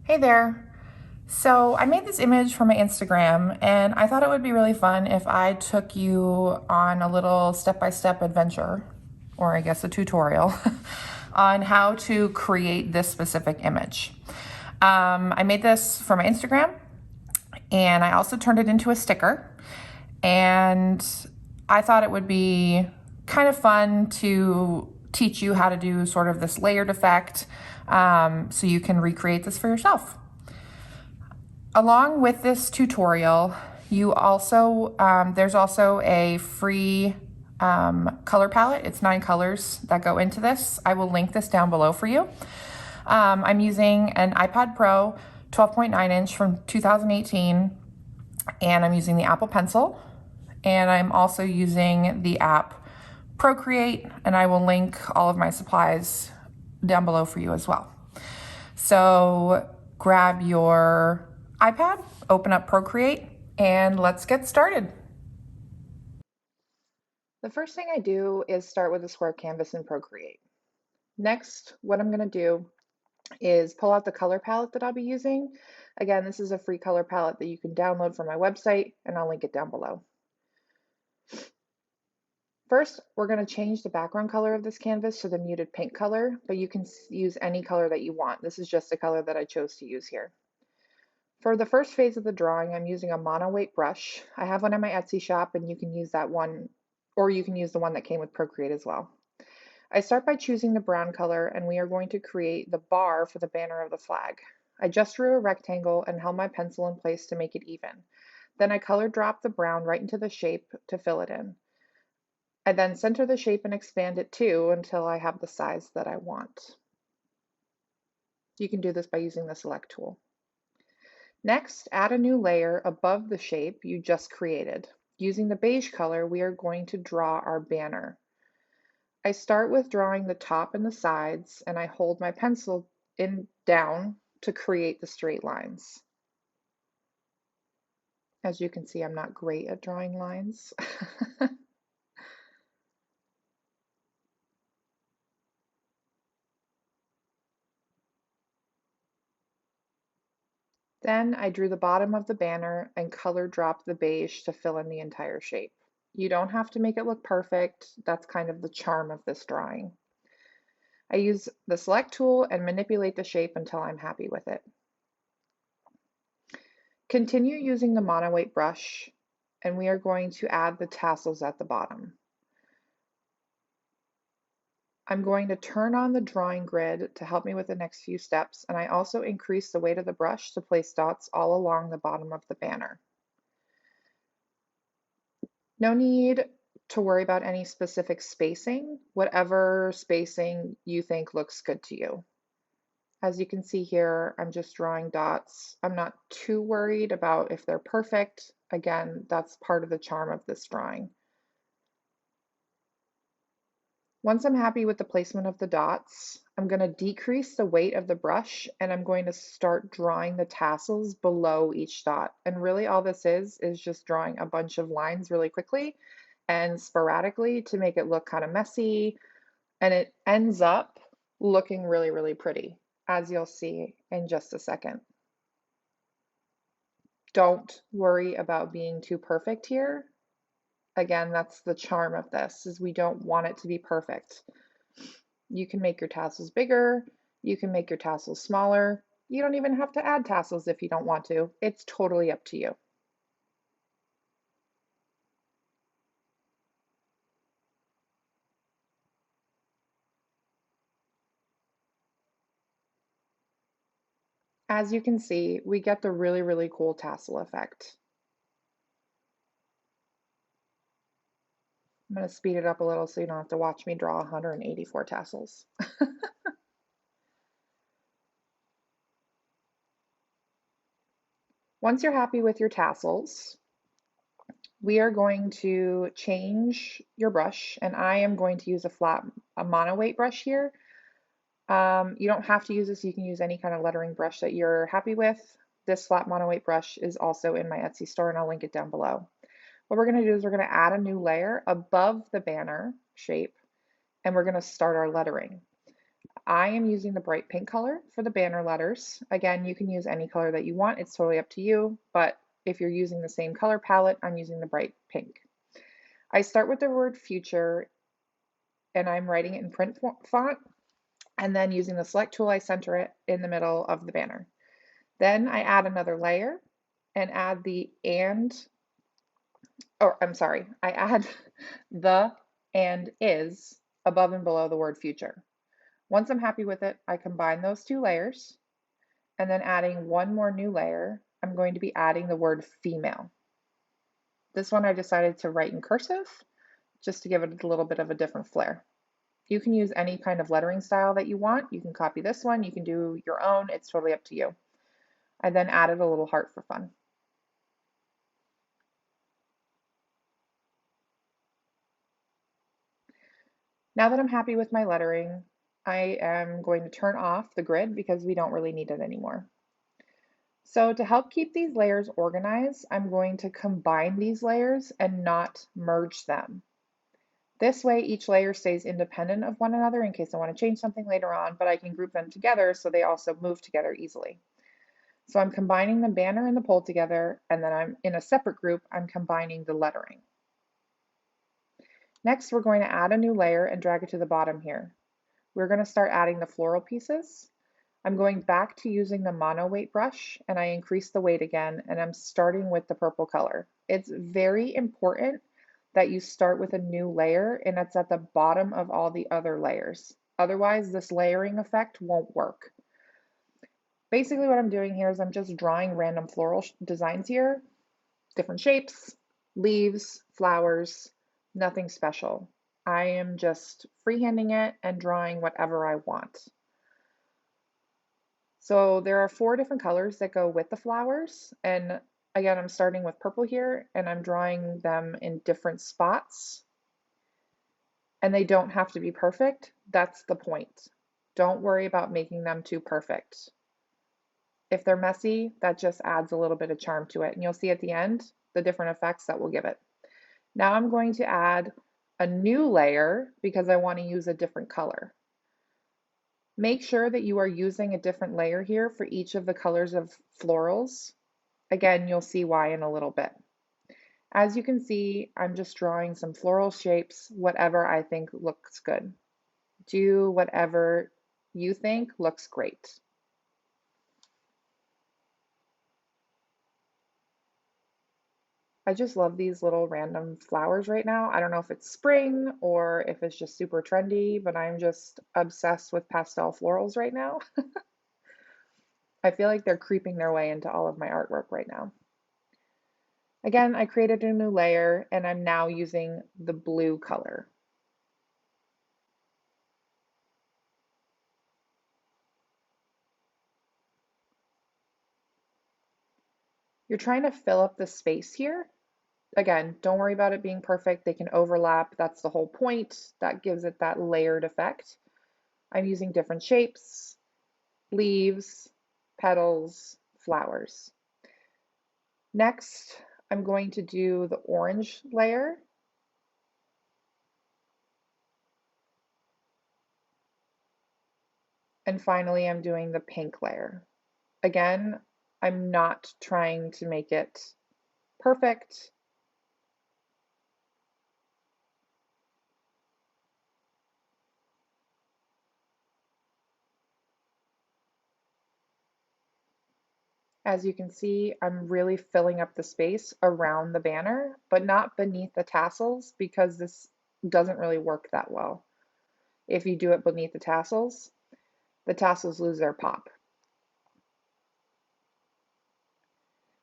Hey there. So I made this image for my Instagram and I thought it would be really fun if I took you on a little step-by-step adventure, or I guess a tutorial, on how to create this specific image. I made this for my Instagram and I also turned it into a sticker. And I thought it would be kind of fun to teach you how to do sort of this layered effect so you can recreate this for yourself. Along with this tutorial, there's also a free color palette. It's 9 colors that go into this. I will link this down below for you. I'm using an iPad Pro 12.9 inch from 2018, and I'm using the Apple Pencil, and I'm also using the app Procreate, and I will link all of my supplies down below for you as well. So grab your iPad, open up Procreate, and let's get started. The first thing I do is start with a square canvas in Procreate. Next, what I'm going to do is pull out the color palette that I'll be using. Again, this is a free color palette that you can download from my website, and I'll link it down below. First, we're going to change the background color of this canvas to the muted pink color, but you can use any color that you want. This is just a color that I chose to use here. For the first phase of the drawing, I'm using a mono-weight brush. I have one in my Etsy shop, and you can use that one, or you can use the one that came with Procreate as well. I start by choosing the brown color, and we are going to create the bar for the banner of the flag. I just drew a rectangle and held my pencil in place to make it even. Then I color drop the brown right into the shape to fill it in. I then center the shape and expand it too until I have the size that I want. You can do this by using the select tool. Next, add a new layer above the shape you just created. Using the beige color, we are going to draw our banner. I start with drawing the top and the sides, and I hold my pencil down to create the straight lines. As you can see, I'm not great at drawing lines. Then I drew the bottom of the banner and color dropped the beige to fill in the entire shape. You don't have to make it look perfect. That's kind of the charm of this drawing. I use the select tool and manipulate the shape until I'm happy with it. Continue using the mono-weight brush, and we are going to add the tassels at the bottom. I'm going to turn on the drawing grid to help me with the next few steps, and I also increase the weight of the brush to place dots all along the bottom of the banner. No need to worry about any specific spacing, whatever spacing you think looks good to you. As you can see here, I'm just drawing dots. I'm not too worried about if they're perfect. Again, that's part of the charm of this drawing. Once I'm happy with the placement of the dots, I'm going to decrease the weight of the brush and I'm going to start drawing the tassels below each dot. And really all this is just drawing a bunch of lines really quickly and sporadically to make it look kind of messy. And it ends up looking really, really pretty, as you'll see in just a second. Don't worry about being too perfect here. Again, that's the charm of this, is we don't want it to be perfect. You can make your tassels bigger, you can make your tassels smaller. You don't even have to add tassels if you don't want to. It's totally up to you. As you can see, we get the really, really cool tassel effect. I'm going to speed it up a little so you don't have to watch me draw 184 tassels. Once you're happy with your tassels, we are going to change your brush, and I am going to use a mono-weight brush here. You don't have to use this, you can use any kind of lettering brush that you're happy with. This flat mono-weight brush is also in my Etsy store, and I'll link it down below. What we're going to do is we're going to add a new layer above the banner shape, and we're going to start our lettering. I am using the bright pink color for the banner letters. Again, you can use any color that you want. It's totally up to you, but if you're using the same color palette, I'm using the bright pink. I start with the word future and I'm writing it in print font, and then using the select tool, I center it in the middle of the banner. Then I add another layer and add I add the and is above and below the word future. Once I'm happy with it, I combine those two layers, and then adding one more new layer, I'm going to be adding the word female. This one I decided to write in cursive just to give it a little bit of a different flair. You can use any kind of lettering style that you want. You can copy this one, you can do your own, it's totally up to you. I then added a little heart for fun. Now that I'm happy with my lettering, I am going to turn off the grid because we don't really need it anymore. So to help keep these layers organized, I'm going to combine these layers and not merge them. This way, each layer stays independent of one another in case I want to change something later on, but I can group them together so they also move together easily. So I'm combining the banner and the poll together, and then I'm in a separate group, I'm combining the lettering. Next, we're going to add a new layer and drag it to the bottom here. We're going to start adding the floral pieces. I'm going back to using the mono weight brush, and I increase the weight again, and I'm starting with the purple color. It's very important that you start with a new layer and it's at the bottom of all the other layers. Otherwise, this layering effect won't work. Basically what I'm doing here is I'm just drawing random floral designs here, different shapes, leaves, flowers, nothing special. I am just freehanding it and drawing whatever I want. So there are 4 different colors that go with the flowers, and again, I'm starting with purple here and I'm drawing them in different spots. And they don't have to be perfect. That's the point. Don't worry about making them too perfect. If they're messy, that just adds a little bit of charm to it. And you'll see at the end the different effects that will give it. Now I'm going to add a new layer because I want to use a different color. Make sure that you are using a different layer here for each of the colors of florals. Again, you'll see why in a little bit. As you can see, I'm just drawing some floral shapes, whatever I think looks good. Do whatever you think looks great. I just love these little random flowers right now. I don't know if it's spring or if it's just super trendy, but I'm just obsessed with pastel florals right now. I feel like they're creeping their way into all of my artwork right now. Again, I created a new layer and I'm now using the blue color. You're trying to fill up the space here. Again, don't worry about it being perfect. They can overlap. That's the whole point. That gives it that layered effect. I'm using different shapes, leaves, petals, flowers. Next, I'm going to do the orange layer. And finally, I'm doing the pink layer. Again, I'm not trying to make it perfect. As you can see, I'm really filling up the space around the banner, but not beneath the tassels because this doesn't really work that well. If you do it beneath the tassels lose their pop.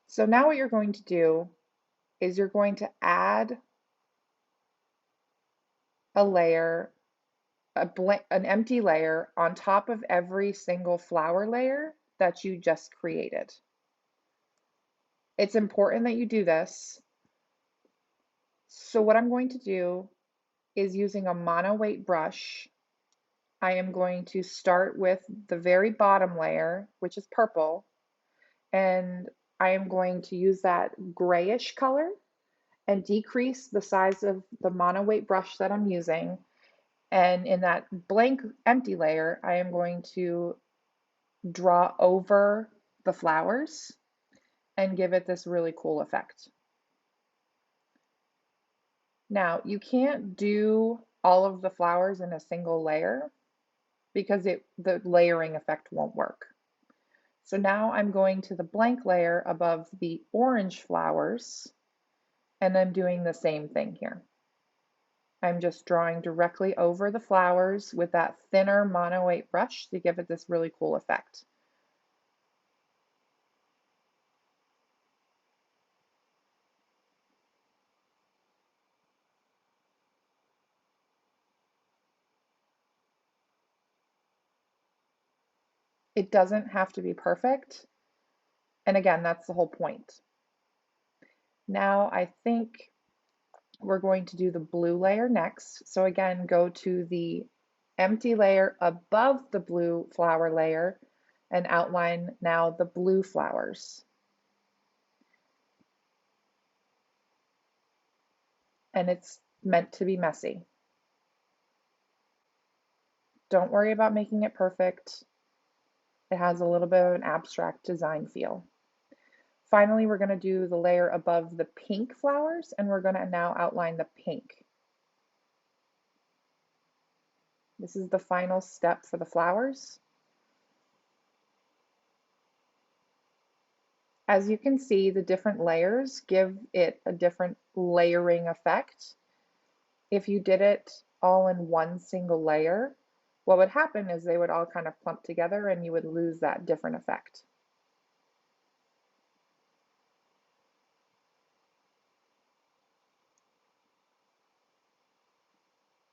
So now what you're going to do is you're going to add a layer, an empty layer on top of every single flower layer that you just created. It's important that you do this. So what I'm going to do is using a mono weight brush, I am going to start with the very bottom layer, which is purple, and I am going to use that grayish color and decrease the size of the mono weight brush that I'm using And in that blank empty layer, I am going to draw over the flowers and give it this really cool effect. Now, you can't do all of the flowers in a single layer because the layering effect won't work. So now I'm going to the blank layer above the orange flowers, and I'm doing the same thing here. I'm just drawing directly over the flowers with that thinner mono 8 brush to give it this really cool effect. It doesn't have to be perfect. And again, that's the whole point. Now I think we're going to do the blue layer next. So again, go to the empty layer above the blue flower layer and outline now the blue flowers. And it's meant to be messy. Don't worry about making it perfect. It has a little bit of an abstract design feel. Finally, we're going to do the layer above the pink flowers, and we're going to now outline the pink. This is the final step for the flowers. As you can see, the different layers give it a different layering effect. If you did it all in one single layer, what would happen is they would all kind of clump together and you would lose that different effect.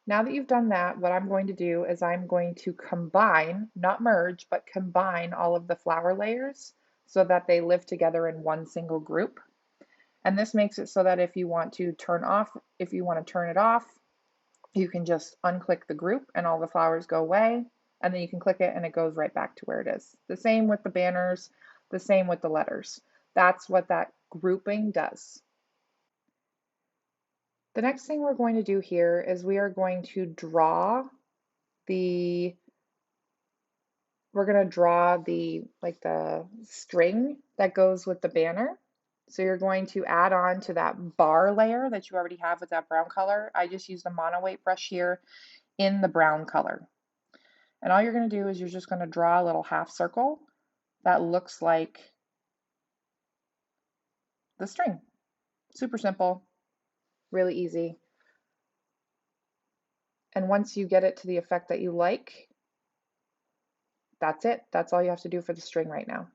Now that you've done that, what I'm going to do is I'm going to combine, not merge, but combine all of the flower layers so that they live together in one single group. And this makes it so that if you want to turn it off, you can just unclick the group and all the flowers go away. And then you can click it and it goes right back to where it is. The same with the banners, the same with the letters. That's what that grouping does. The next thing we're going to do here is we are going to draw the the string that goes with the banner. So you're going to add on to that bar layer that you already have with that brown color. I just used a mono 8 brush here in the brown color. And all you're going to do is you're just going to draw a little half circle that looks like the string. Super simple, really easy. And once you get it to the effect that you like, that's it. That's all you have to do for the string right now.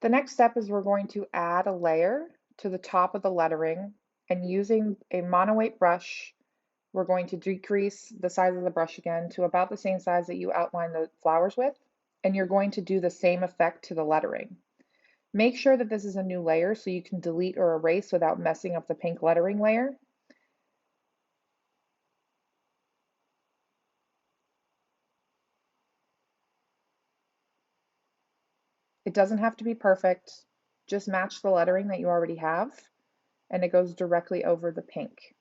The next step is we're going to add a layer to the top of the lettering, and using a mono 8 brush, we're going to decrease the size of the brush again to about the same size that you outlined the flowers with, and you're going to do the same effect to the lettering. Make sure that this is a new layer so you can delete or erase without messing up the pink lettering layer. It doesn't have to be perfect, just match the lettering that you already have, and it goes directly over the pink.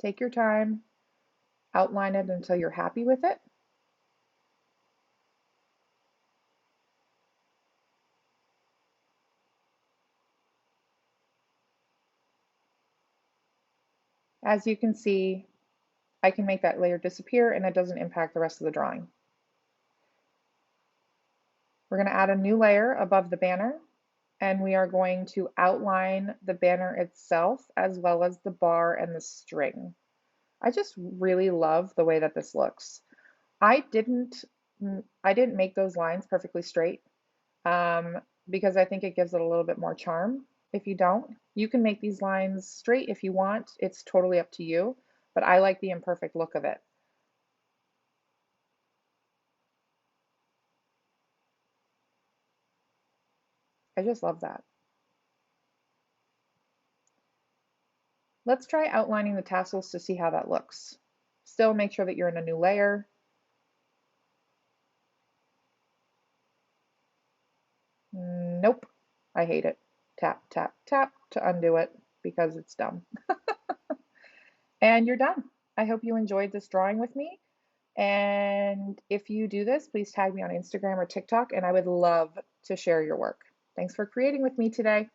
Take your time, outline it until you're happy with it. As you can see, I can make that layer disappear and it doesn't impact the rest of the drawing. We're going to add a new layer above the banner, and we are going to outline the banner itself as well as the bar and the string. I just really love the way that this looks. I didn't make those lines perfectly straight because I think it gives it a little bit more charm. If you don't, you can make these lines straight if you want. It's totally up to you, but I like the imperfect look of it. I just love that. Let's try outlining the tassels to see how that looks. Still make sure that you're in a new layer. Nope, I hate it. Tap, tap, tap to undo it because it's dumb. And you're done. I hope you enjoyed this drawing with me. And if you do this, please tag me on Instagram or TikTok, and I would love to share your work. Thanks for creating with me today.